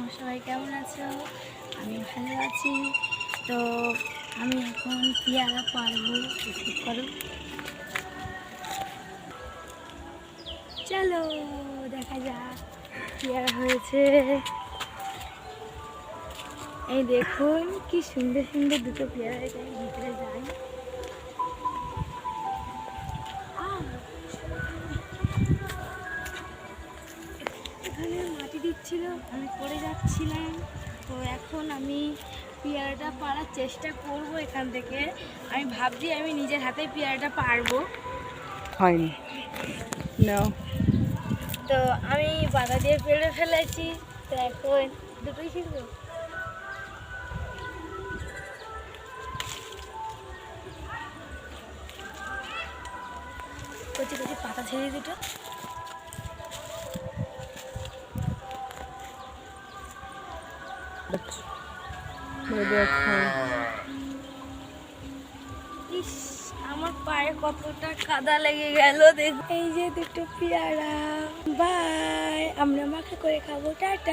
তোমরা সবাই কেমন আছো? আমি ভালো আছি। তো আমি এখন পেয়ারা পারবো, স্কিপ করো। চলো দেখা যাক পেয়ারা হয়েছে। এই দেখুন কি সুন্দর সুন্দর দুটো পেয়ারা হয়েছে। আমি ভিতরে যাই। এখানে মাটি দিচ্ছিল, আমি পড়ে যাচ্ছিলাম। তো এখন আমি পেয়ারাটা পাড়ার চেষ্টা করব। এখান থেকে আমি ভাবছি আমি নিজের হাতে পেয়ারাটা পারবো। হয়নি না, তো আমি বাধা দিয়ে পেড়ে ফেলেছি। তো এখন দুটোই ছিঁড়বো। কচি কচি পাতা ছেড়ে দুটো। ইস, আমার পায়ে কতটা কাদা লেগে গেল। দেখ এই যে দুটো পেয়ারা। বাই, আমরা মাখা করে খাবো। টাটা।